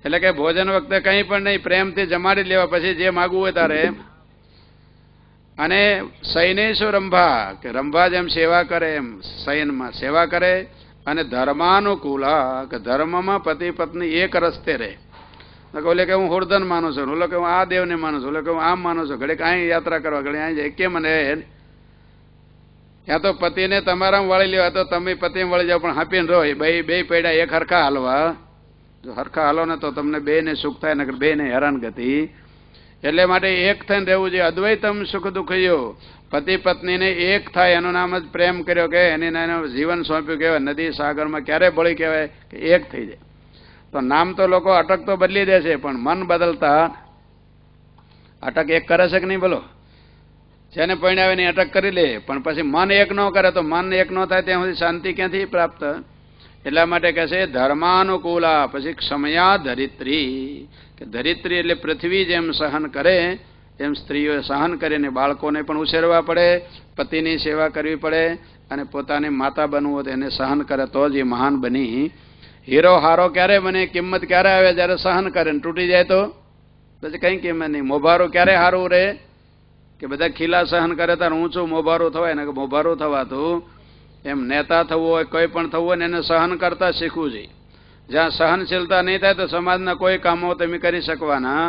Speaker 1: એટલે કે ભોજન વખતે કંઈ પણ નહીં, પ્રેમથી જમાડી લેવા, પછી જે માગવું હોય તારે. અને સૈનેશુ રંભા, કે રંભા જેમ સેવા કરે એમ સૈનમાં સેવા કરે. અને ધર્માનુકૂળ, કે ધર્મમાં પતિ પત્ની એક રસ્તે રહે. ઓલે કે હું હુર્દન માનું છું, ઓલો કે હું આ દેવને માનું છું, ઓલો કે હું આમ માનું છું, ઘડીક અહીં યાત્રા કરવા, ઘડી અહીં જાય કેમ. અને યા તો પતિને તમારામાં વળી લેવા તો તમે પતિમાં વળી જાઓ, પણ હાપીને રહો. બે પૈડા એક હરખા હાલવા. જો હરખા હાલો ને તો તમને બેને સુખ થાય, નકર બેને હેરાન ગતિ. એટલે માટે એક થઈને રહેવું જોઈએ. અદ્વૈતમ સુખ દુઃખયો, પતિ પત્નીને એક થાય એનું નામ જ પ્રેમ કર્યો કે એને જીવન સોંપ્યું કહેવાય. નદી સાગરમાં ક્યારે બળી કહેવાય કે એક થઈ જાય. તો નામ તો લોકો અટક તો બદલી દે છે, પણ મન બદલતા અટક એક કરે છે કે નહીં બોલો. જેને પરિણાવે નહીં અટક કરી લે, પણ પછી મન એક ન કરે તો મન એક ન થાય ત્યાં સુધી શાંતિ ક્યાંથી પ્રાપ્ત. એટલા માટે કહે છે ધર્માનુકૂલા. પછી ક્ષમયા ધરિત્રી, કે ધરિત્રી એટલે પૃથ્વી જેમ સહન કરે એમ સ્ત્રીઓએ સહન કરીને બાળકોને પણ ઉછેરવા પડે, પતિની સેવા કરવી પડે, અને પોતાની માતા બનવું હોય તો એને સહન કરે તો જ એ મહાન બની. હીરો હારો ક્યારે બને, કિંમત ક્યારે આવે, જ્યારે સહન કરે ને તૂટી જાય તો પછી કંઈ કિંમત નહીં. મોભારું ક્યારે સારું રહે, કે બધા ખીલા સહન કરે ત્યારે ઊંચું મોભારું થવાય ને, કે મોભારું થવાતું એમ નેતા થવું હોય, કોઈ પણ થવું હોય ને એને સહન કરતા શીખવું જોઈએ. જ્યાં સહનશીલતા નહીં થાય તો સમાજના કોઈ કામો તમે કરી શકવાના.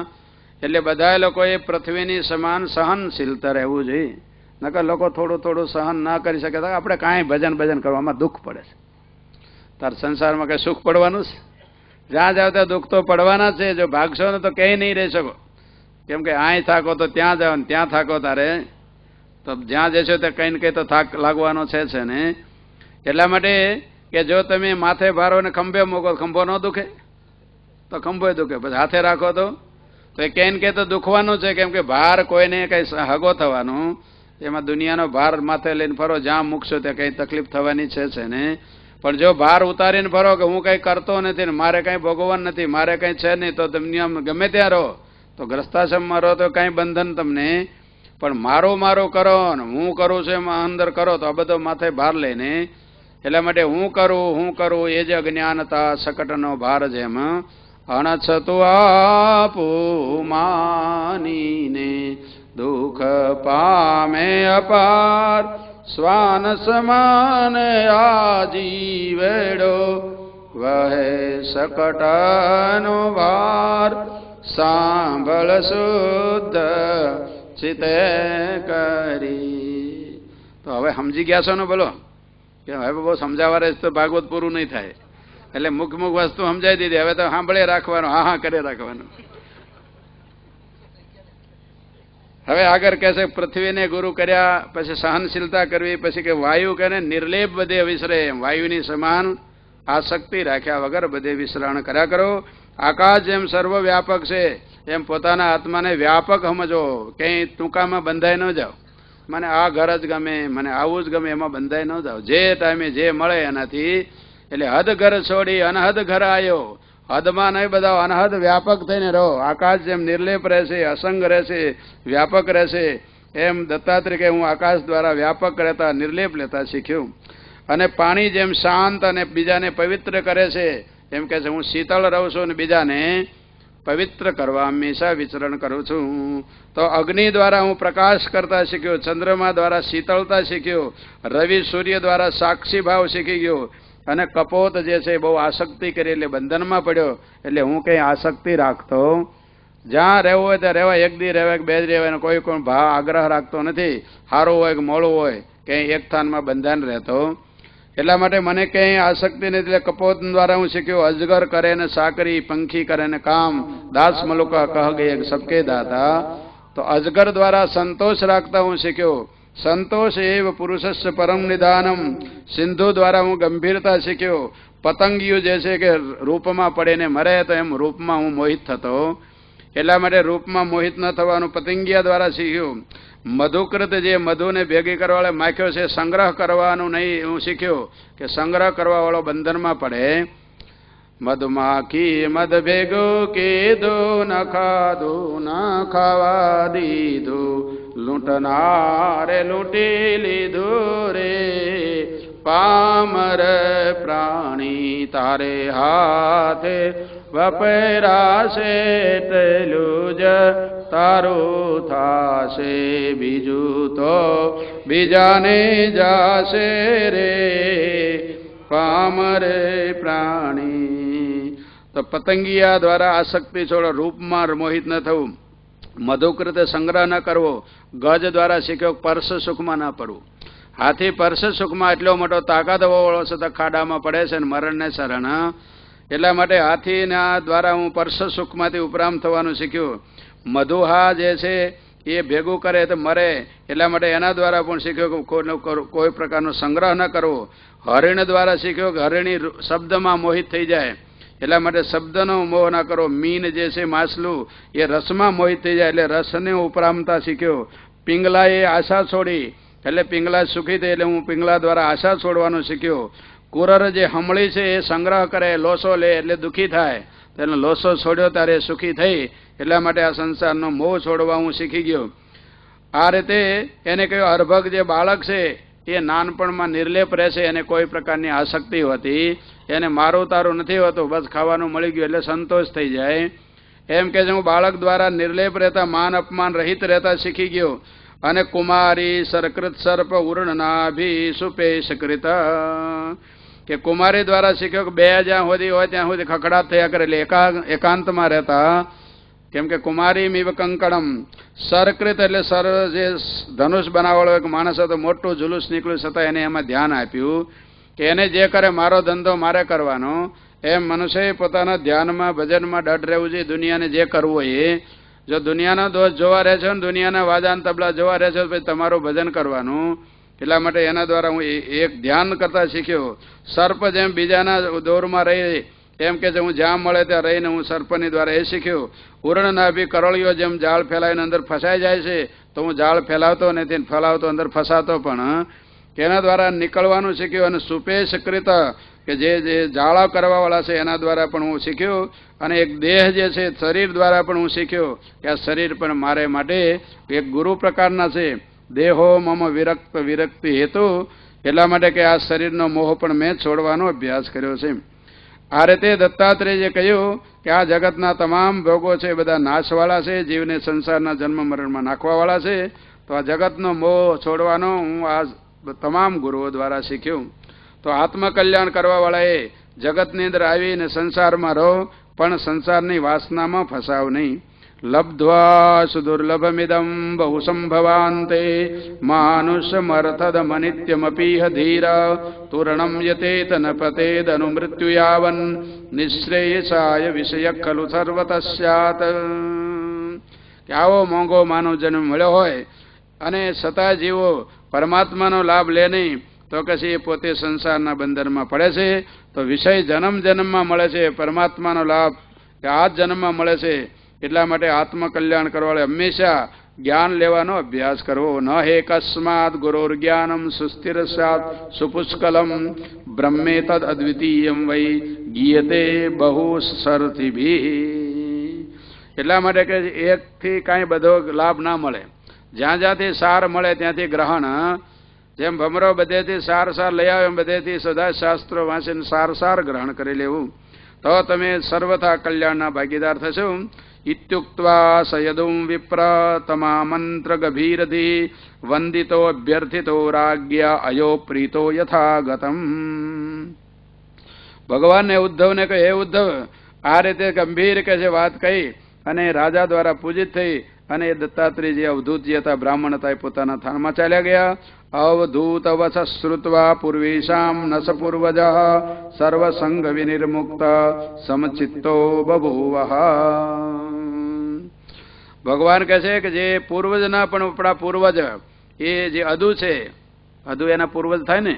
Speaker 1: એટલે બધા લોકોએ પૃથ્વીની સમાન સહનશીલતા રહેવું જોઈએ. નકર લોકો થોડું થોડું સહન ના કરી શકે તો આપણે કાંઈ ભજન કરવામાં દુઃખ પડે છે. તાર સંસારમાં કંઈ સુખ પડવાનું છે? જ્યાં જાવ ત્યાં દુઃખ તો પડવાના છે. જો ભાગશો ને તો ક્યાંય નહીં રહી શકો. કેમ કે અહીં થાકો તો ત્યાં જાવ ને ત્યાં થાકો તારે તો જ્યાં જશો ત્યાં કંઈ ને કંઈ તો થાક લાગવાનો છે ને. એટલા માટે કે જો તમે માથે ભારો ને ખંભે મૂકો, ખંભો ન દુખે તો ખંભો દુખે. પછી હાથે રાખો તો એ કંઈ ને કંઈ તો દુખવાનું છે. કેમ કે ભાર કોઈને કંઈ હગો થવાનું, એમાં દુનિયાનો ભાર માથે લઈને ફરો, જ્યાં મૂકશો ત્યાં કંઈ તકલીફ થવાની છે ને. પણ જો ભાર ઉતારીને ફરો કે હું કંઈ કરતો નથી ને મારે કંઈ ભોગવવાનું નથી, મારે કંઈ છે નહીં, તો દુનિયામાં ગમે ત્યાં રહો, તો ગ્રસ્તાશ્રમમાં રહો તો કાંઈ બંધન તમને. પણ મારું કરો ને હું કરું છું એમાં અંદર કરો તો આ બધો માથે ભાર લઈને. એટલા માટે હું કરું એ જ અજ્ઞાનતા સકટનો ભાર જેમ અણછતું આપું માનીને દુઃખ પામે અપાર. શ્વાન સમાન આજીવેડો વહે સકટનો ભાર. સાંભળ શુદ્ધ ચિતે કરી. તો હવે સમજી ગયા છો ને બોલો, કે હવે બહુ સમજાવવા રહે તો ભાગવત પૂરું નહીં થાય. એટલે મુખ વસ્તુ સમજાવી દીધી, હવે તો સાંભળે રાખવાનું, હા કરે રાખવાનું. હવે આગળ કહે છે પૃથ્વીને ગુરુ કર્યા, પછી સહનશીલતા કરવી, પછી કે વાયુ કહે નિર્લેપ બધે વિસરે એમ વાયુની સમાન આસક્તિ રાખ્યા વગર બધે વિસરણ કર્યા કરો. આકાશ જેમ સર્વવ્યાપક છે એમ પોતાના આત્માને વ્યાપક સમજો. કંઈ ટૂંકામાં બંધાઈ ન જાઓ, મને આ ઘર જ ગમે, મને આવું જ ગમે, એમાં બંધાઈ ન જાઓ. જે ટાઈમે જે મળે એનાથી. એટલે હદ ઘર છોડી અનહદ ઘર આવ્યો. હદમાં નહીં બધા અનહદ વ્યાપક થઈને રહો. આકાશ જેમ નિર્લેપ રહેશે, અસંગ રહેશે, વ્યાપક રહેશે, એમ દત્તાત્રેય કે હું આકાશ દ્વારા વ્યાપક રહેતા નિર્લેપ લેતા શીખ્યું. અને પાણી જેમ શાંત અને બીજાને પવિત્ર કરે છે એમ કહે છે હું શીતળ રહું છું અને બીજાને પવિત્ર કરવા હંમેશા વિચરણ કરું છું. તો અગ્નિ દ્વારા હું પ્રકાશ કરતા શીખ્યો, ચંદ્રમા દ્વારા શીતળતા શીખ્યો, રવિ સૂર્ય દ્વારા સાક્ષી ભાવ શીખી ગયો. અને કપોત જે છે બહુ આસક્તિ કરી એટલે બંધનમાં પડ્યો. એટલે હું કંઈ આસક્તિ રાખતો, જ્યાં રહેવું હોય ત્યાં રહેવાય, એક દી રહેવાય, બે જ રહેવાય, કોઈ આગ્રહ રાખતો નથી. સારું હોય કે મોડું હોય, કંઈ એક સ્થાનમાં બંધાન રહેતો. એટલા માટે મને કંઈ આસક્તિ નથી. એટલે કપોત દ્વારા હું શીખ્યો અજગર કરે ને સાકરી, પંખી કરે ને કામ, દાસ મલુકા કહ ગયે સબકે દાતા. તો અજગર દ્વારા સંતોષ રાખતા હું શીખ્યો. સંતોષ એવ પુરુષસ્ય પરમ નિદાનમ. સિંધુ દ્વારા હું ગંભીરતા શીખ્યો. પતંગિયું જે છે કે રૂપમાં પડેને મરે, તો એમ રૂપમાં હું મોહિત થતો. એટલા માટે રૂપમાં મોહિત ન થવાનું પતંગિયા દ્વારા શીખ્યું. મધુકૃત જે મધુને ભેગી કરવાવાળે માખ્યો છે, સંગ્રહ કરવાનું નહીં હું શીખ્યો કે સંગ્રહ કરવાવાળો બંધનમાં પડે. મધમાખી મધ ભેગો કીધું, ન ખાધું ન ખાવા દીધું, લૂંટનારે લૂંટી લીધું રે. પામર પ્રાણી તારે હાથે વપરાશે, તેલું જ તારું થાશે, બીજું તો બીજાને જાશે રે. પામર પ્રાણી. તો પતંગિયા દ્વારા આસક્તિ છોડો, રૂપમાં મોહિત ન થવું. મધુકૃતે સંગ્રહ ન કરવો. ગજ દ્વારા શીખ્યો પર્શ સુખમાં ન પડવું. હાથી પર્શ સુખમાં એટલો મોટો તાકાત વાળો છતાં ખાડામાં પડે છે ને મરણને શરણ. એટલા માટે હાથીના દ્વારા હું પર્શ સુખમાંથી ઉપરામ થવાનું શીખ્યું. મધુહા જે છે એ ભેગું કરે તો મરે. એટલા માટે એના દ્વારા પણ શીખ્યો કે કોઈ પ્રકારનો સંગ્રહ ન કરવો. હરિણ દ્વારા શીખ્યો કે હરિણી શબ્દમાં મોહિત થઈ જાય. એટલા માટે શબ્દનો મોહ ના કરો. મીન જે છે માછલું એ રસમાં મોહિત થઈ જાય, એટલે રસને ઉપરામતા શીખ્યો. પિંગલાએ આશા છોડી, એટલે પિંગલા સુખી થઈ, એટલે હું પિંગલા દ્વારા આશા છોડવાનું શીખ્યો. કુરર જે હમળી છે એ સંગ્રહ કરે, લોસો લે એટલે દુઃખી થાય. તેને લોસો છોડ્યો ત્યારે સુખી થઈ. એટલા માટે આ સંસારનો મોહ છોડવા હું શીખી ગયો. આ રીતે એને કહ્યું અર્ભક જે બાળક છે એ નાનપણમાં નિર્લેપ રહેશે, એને કોઈ પ્રકારની આસક્તિ હોતી, એને મારું તારું નથી હોતું, બસ ખાવાનું મળી ગયું એટલે સંતોષ થઈ જાય. એમ કે હું બાળક દ્વારા નિર્લેપ રહેતા, માન અપમાન રહિત રહેતા શીખી ગયો. અને કુમારી સરકૃત સર્પ ઉર્ણનાભી સુપેશ કૃત, કે કુમારી દ્વારા શીખ્યો કે બે જ્યાં સુધી હોય ત્યાં સુધી ખખડાટ થયા કરે, એટલે એકાંતમાં રહેતા. કેમ કે કુમારી મીવ કંકણમ. સરકૃત એટલે સર જે ધનુષ બનાવવાળો એક માણસ હતો, મોટું જુલુસ નીકળ્યું છતાં એને એમાં ધ્યાન આપ્યું કે એને જે કરે મારો ધંધો મારે કરવાનો. એમ મનુષ્ય પોતાના ધ્યાનમાં ભજનમાં દઢ રહેવું જોઈએ. દુનિયાને જે કરવું એ, જો દુનિયાનો દોષ જોવા રહે છે ને દુનિયાના વાદાન તબલા જોવા રહે છે તો પછી તમારું ભજન કરવાનું. એટલા માટે એના દ્વારા હું એક ધ્યાન કરતા શીખ્યો. સર્પ જેમ બીજાના દોરમાં રહી, એમ કે હું જ્યાં મળે ત્યાં રહીને હું સર્પની દ્વારા એ શીખ્યો. ઉર્ણનાભી કરળીઓ જેમ જાળ ફેલાવીને અંદર ફસાઈ જાય છે, તો હું જાળ ફેલાવતો નથી, ફેલાવતો અંદર ફસાતો પણ. એના દ્વારા નીકળવાનું શીખ્યું. અને સુપેશ કૃત કે જે જાળા કરવાવાળા છે એના દ્વારા પણ હું શીખ્યો. અને એક દેહ જે છે શરીર દ્વારા પણ હું શીખ્યો કે આ શરીર પણ મારે માટે એક ગુરુ પ્રકારના છે. દેહો મમ વિરક્તિ હેતુ. એટલા માટે કે આ શરીરનો મોહ પણ મેં છોડવાનો અભ્યાસ કર્યો છે. આ રીતે દત્તાત્રેયે કહ્યું કે આ જગતના તમામ ભોગો છે બધા નાશવાળા છે, જીવને સંસારના જન્મ મરણમાં નાખવાવાળા છે. તો આ જગતનો મોહ છોડવાનો હું આ તમામ ગુરુઓ દ્વારા શીખ્યું. તો આત્મકલ્યાણ કરવાવાળાએ જગતની અંદર આવીને સંસારમાં રહો, પણ સંસારની વાસનામાં ફસાવ નહીં. લબ્ધ્વા સુદુર્લભમિદમ બહુ સંભવાંતે માનુષમર્થદમનિત્યમપીહ ધીર તુર્ણમ યતેત ન પતેદનુ મૃત્યુયાવન નિશ્રેયસાય વિષય ખલુ સર્વત સ્યાત. કે આવો મોંઘો માનવ જન્મ મળ્યો હોય અને છતાં જીવો પરમાત્માનો લાભ લે નહીં, તો કશી એ પોતે સંસારના બંધનમાં પડે છે. તો વિષય જન્મ જન્મમાં મળે છે, પરમાત્માનો લાભ કે આ જન્મમાં મળે છે. એટલા માટે આત્મકલ્યાણ કરવાળે હંમેશા જ્ઞાન લેવાનો અભ્યાસ કરવો. ન હે કસ્માત ગુરોર જ્ઞાનમ સુસ્થિર સ્યાત સુપુષ્કલમ બ્રહ્મે તદ અદ્વિતીયમ વૈ ગીયતે બહુ સરથિભી. એટલા માટે કે એકથી કાંઈ બધો લાભ ના મળે, જ્યાં જ્યાંથી સાર મળે ત્યાંથી ગ્રહણ. જેમ ભમરો બધેથી સાર લઈ આવે એમ બધેથી સદા શાસ્ત્રો વાંચીને સાર ગ્રહણ કરી લેવું, તો તમે સર્વથા કલ્યાણના ભાગીદાર થશો. ઇત્યુક્ત્વા સયદું વિપ્ર તમા મંત્ર ગભીરધિ વંદિતો અભ્યર્થિતો રાજ્યા અયો પ્રીતો યથાગતમ. ભગવાનને ઉદ્ધવને કહે, હે ઉદ્ધવ, આ રીતે ગંભીર કે છે વાત કહી અને રાજા દ્વારા પૂજિત થઈ અને એ દત્તાત્રેયજી અવધૂતજી હતા, બ્રાહ્મણ હતા, એ પોતાના થાનમાં ચાલ્યા ગયા. અવધૂત વસશ્રુત્વા પૂર્વેશામ નસ પૂર્વજ સર્વસંગ વિનિર્મુક્ત સમચિત્તો બભૂવઃ. ભગવાન કહે છે કે જે પૂર્વજના પણ આપણા પૂર્વજ એ જે અદુ છે, અદુ એના પૂર્વજ થાય ને,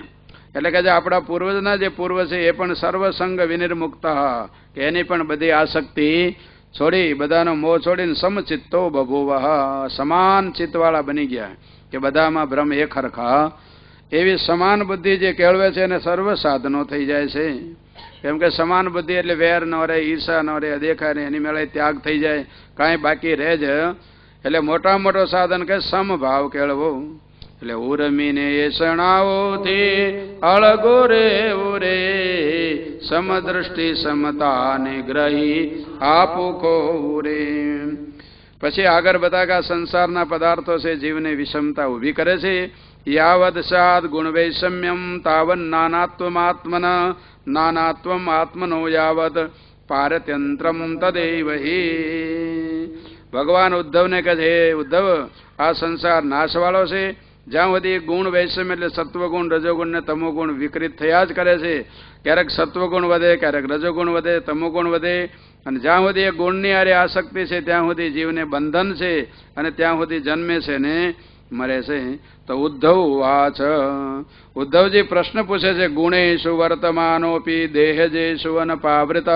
Speaker 1: એટલે કે જે આપણા પૂર્વજના જે પૂર્વ છે એ પણ સર્વસંગ વિનિર્મુક્ત, કે એની પણ બધી આસક્તિ છોડી, બધાનો મોહ છોડીને સમચિત્તો બભૂવઃ, સમાન ચિત્તવાળા બની ગયા, કે બધામાં બ્રહ્મ એક હરખા. એવી સમાન બુદ્ધિ જે કેળવે છે એને સર્વ સાધનો થઈ જાય છે. કેમ કે સમાન બુદ્ધિ એટલે વેર ન રહે, ઈર્ષા ન રહે, અદેખા રહે, એની મેળે ત્યાગ થઈ જાય, કાંઈ બાકી રહે જ. એટલે મોટા મોટો સાધન કે સમભાવ કેળવો. એટલે ઉર્મીને એ શણાઓથી અળગો રે ઉરે, સમદ્રષ્ટિ સમતાને ગ્રહી આપુખો રે. પછી આગળ બધા કે સંસારના પદાર્થો છે જીવને વિષમતા ઊભી કરે છે. યાવદ સાદ ગુણ વૈષમ્યમ તાવન નાનાત્વમાત્મન નાનાત્વમ આત્મનો યાવદ પારત્યંત્રમ તદેવ હિ. ભગવાન ઉદ્ધવને કહે છે, હે ઉદ્ધવ, આ સંસાર નાશવાળો છે. જ્યાં સુધી ગુણ વૈષમ્ય એટલે સત્વગુણ રજોગુણ ને તમોગુણ વિકૃત થયા જ કરે છે. ક્યારેક સત્વગુણ વધે, ક્યારેક રજોગુણ વધે, તમોગુણ વધે, અને જ્યાં સુધી એ ગુણની આરે આસક્તિ છે ત્યાં સુધી જીવને બંધન છે, અને ત્યાં સુધી જન્મે છે ને મરે છે. તો ઉદ્ધવ વાચ, ઉદ્ધવજી પ્રશ્ન પૂછે છે, ગુણેશુ વર્તમાનોપી દેહજેશુ અનપાવૃત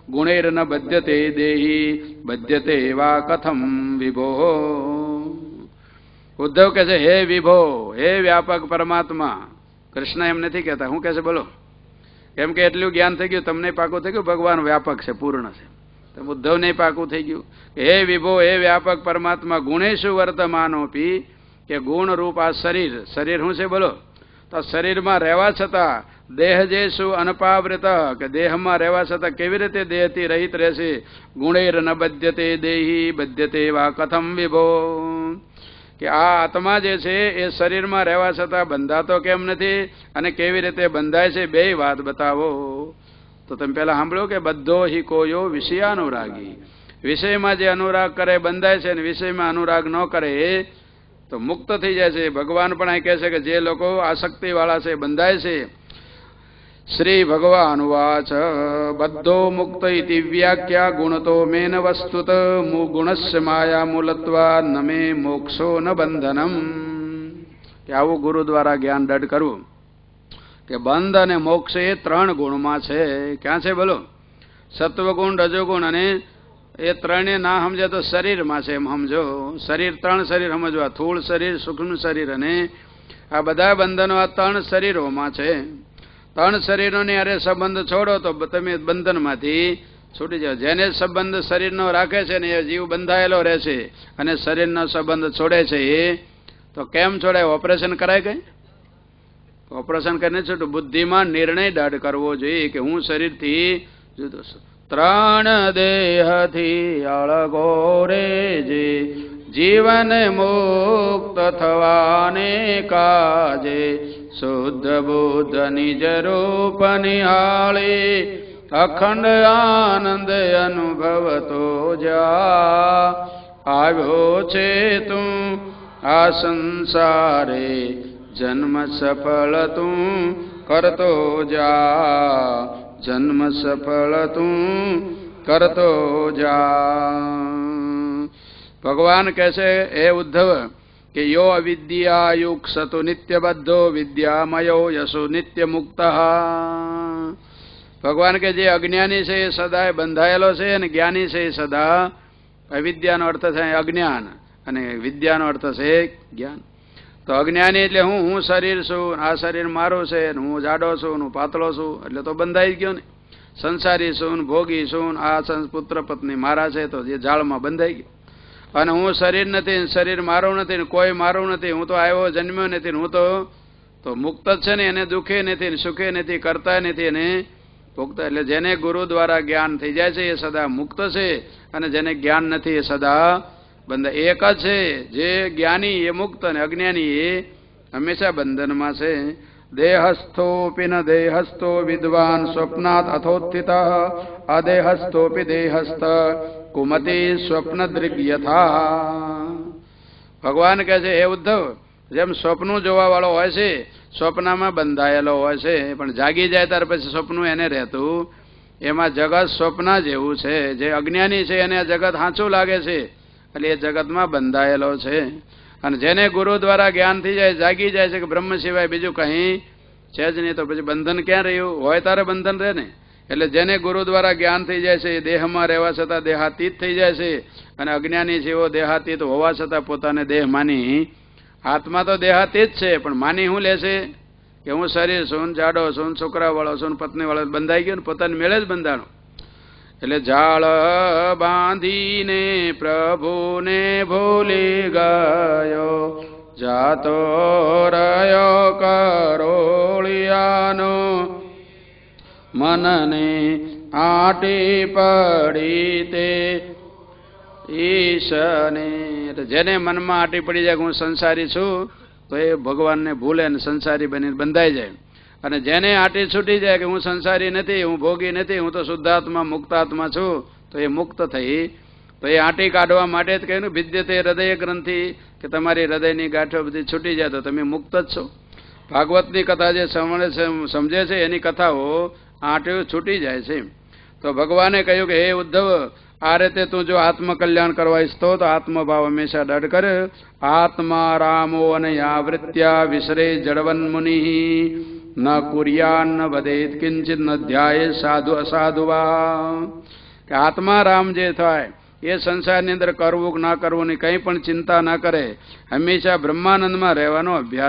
Speaker 1: ગુણૈર ન બધ્યતે દેહી બધ્યતે વા કથમ વિભો. ઉદ્ધવ કહે છે, હે વિભો, હે વ્યાપક પરમાત્મા. કૃષ્ણ એમ નથી કહેતા, શું કહે છે બોલો? કેમ કે એટલું જ્ઞાન થઈ ગયું, તમને પાકું થઈ ગયું ભગવાન વ્યાપક છે, પૂર્ણ છે. તો ઉદ્ધવને પાકું થઈ ગયું, હે વિભો, હે વ્યાપક પરમાત્મા, ગુણેશુ વર્તમાનોપી, કે ગુણ રૂપ આ શરીર, શરીર શું છે બોલો? તો શરીરમાં રહેવા છતાં દેહ જે શું અનપાવૃત, કે દેહમાં રહેવા છતાં કેવી રીતે દેહથી રહિત રહેશે? ગુણૈર ન બધ્યતે દેહી બધ્યતે વા કથમ વિભો. કે આ આત્મા જે છે એ શરીરમાં રહેવા છતાં બંધાતો કેમ નથી, અને કેવી રીતે બંધાય છે, બે વાત બતાવો. તો તમે પહેલા સાંભળો કે બધો હિ કોયો વિષયાનુરાગી, વિષયમાં જે અનુરાગ કરે બંધાય છે, અને વિષયમાં અનુરાગ ન કરે તો મુક્ત થઈ જાય છે. ભગવાન પણ અહીં કહે છે કે જે લોકો આસક્તિ વાળા છે બંધાય છે. શ્રી ભગવાન વાચ, બધો મુક્ત ઇતિ વ્યાખ્યા ગુણતો મેન વસ્તુત ગુણસ્ય માયા મૂલત્વા ન મે મોક્ષો ન બંધનમ. કે આવું ગુરુ દ્વારા જ્ઞાન દઢ કરવું કે બંધ અને મોક્ષ એ ત્રણ ગુણમાં છે. ક્યાં છે બોલો? સત્વગુણ, રજોગુણ, અને એ ત્રણે ના સમજે તો શરીરમાં છે એમ સમજો. શરીર, ત્રણ શરીર સમજવા, સ્થૂળ શરીર, સૂક્ષ્મ શરીર, અને આ બધા બંધનો આ ત્રણ શરીરોમાં છે. ત્રણ શરીરોની અરે સંબંધ છોડો તો તમે બંધનમાંથી છૂટી જાઓ. જેને સંબંધ શરીરનો રાખે છે ને એ જીવ બંધાયેલો રહે છે, અને શરીરનો સંબંધ છોડે છે એ તો કેમ છોડે? ઓપરેશન કરાય કઈ? ઓપરેશન કરીને છૂટું. બુદ્ધિમાં નિર્ણય દાઢ કરવો જોઈએ કે હું શરીરથી જુદો છું. ત્રણ દેહથી અળગો રે જે જીવન મુક્ત થવાને કાજે શુદ્ધ બુદ્ધ નિજ રૂપ નિહાળે અખંડ આનંદ અનુભવતો જા આવ્યો છે તું આ સંસારે જન્મ સફળ તું કરતો જા જન્મ સફળ તું કરતો જા. ભગવાન કહે છે, હે ઉદ્ધવ, કે યો અવિદ્યા યુગ સતો નિત્ય બધ્ધો વિદ્યામયો યશો નિત્ય મુક્ત. ભગવાન કે જે અજ્ઞાની છે એ સદા બંધાયેલો છે, અને જ્ઞાની છે એ સદા, અવિદ્યાનો અર્થ છે અજ્ઞાન, અને વિદ્યાનો અર્થ છે જ્ઞાન. તો અજ્ઞાની એટલે હું શરીર છું, આ શરીર મારું છે, હું જાડો છું, હું પાતળો છું, એટલે તો બંધાઈ ગયો ને. સંસારી છું, ભોગી છું, આ પુત્ર પત્ની મારા છે, તો જે જાળમાં બંધાઈ ગયો. અને હું શરીર નથી, શરીર મારું નથી, કોઈ મારું નથી, હું તો આવ્યો જન્મ્યો નથી, હું તો મુક્ત જ છે ને, એને દુઃખે નથી, સુખે નથી, કરતા નથી, અને મુક્ત. એટલે જેને ગુરુ દ્વારા જ્ઞાન થઈ જાય છે એ સદા મુક્ત છે, અને જેને જ્ઞાન નથી એ સદા બંધ. એક જ છે, જે જ્ઞાની એ મુક્ત, અને અજ્ઞાની એ હંમેશા બંધનમાં છે. દેહસ્થોપી ન દેહસ્થો વિદ્વાન સ્વપ્નાત અથોત્થિત અદેહસ્થોપી દેહસ્થ કુમતી સ્વપ્ન દૃગ યથા. ભગવાન કહે છે હે ઉદ્ધવ, જેમ સ્વપ્નું જોવા વાળો હોય છે, સ્વપ્નમાં બંધાયેલો હોય છે, પણ જાગી જાય ત્યાર પછી સ્વપ્નું એને રહેતું, એમાં જગત સ્વપ્ન જેવું છે. જે અજ્ઞાની છે એને જગત સાચું લાગે છે, એટલે એ જગતમાં બંધાયેલો છે. અને જેને ગુરુ દ્વારા જ્ઞાન થઈ જાય, જાગી જાય છે કે બ્રહ્મ સિવાય બીજું કંઈ છે જ નહીં, તો પછી બંધન ક્યાં રહ્યું? હોય તારે બંધન રહે ને. એટલે જેને ગુરુ દ્વારા જ્ઞાન થઈ જાય છે એ દેહમાં રહેવા છતાં દેહાતીત થઈ જાય છે, અને અજ્ઞાની છે એવો દેહાતીત હોવા છતાં પોતાને દેહ માની, આત્મા તો દેહાતીત છે પણ માની શું લે છે કે હું શરીર છું, જાડો છું, છોકરા વાળો છું, પત્ની વાળો, બંધાઈ ગયો ને પોતાને મેળે જ બંધાણો. એટલે જાળ બાંધીને પ્રભુને ભૂલી ગયો, જાતો રહ્યો કરોળિયાનો, મનને આટી પડી તે ઈશને. જેને મનમાં આટી પડી જાય કે હું સંસારી છું, તો એ ભગવાનને ભૂલે ને સંસારી બનીને બંધાઈ જાય. અને જેને આટી છૂટી જાય કે હું સંસારી નથી, હું ભોગી નથી, હું તો શુદ્ધાત્મા મુક્તાત્મા છું, તો એ મુક્ત થઈ. તો એ આટી કાઢવા માટે જ કહ્યું વિદ્યતે હૃદય ગ્રંથિ, કે તમારી હૃદયની ગાંઠો બધી છૂટી જાય તો તમે મુક્ત જ છો. ભાગવતની કથા જે સમજે છે એની કથાઓ આંટીઓ છૂટી જાય છે. તો ભગવાને કહ્યું કે હે ઉદ્ધવ, આ રીતે તું જો આત્મકલ્યાણ કરવા ઈચ્છતો તો આત્મભાવ હંમેશા દઢ કર. આત્મા રામો અને યાવૃત્યા વિસરે જડવન મુનિ, ન કુર્યાન ન વદેત કિંચિત ન ધ્યાય સાધુ અસાધુવા. કે આત્મા રામ જે થાય એ સંસારની અંદર કરવું કે ના કરવું ની કંઈ પણ ચિંતા ના કરે, હંમેશા બ્રહ્માનંદમાં રહેવાનો અભ્યાસ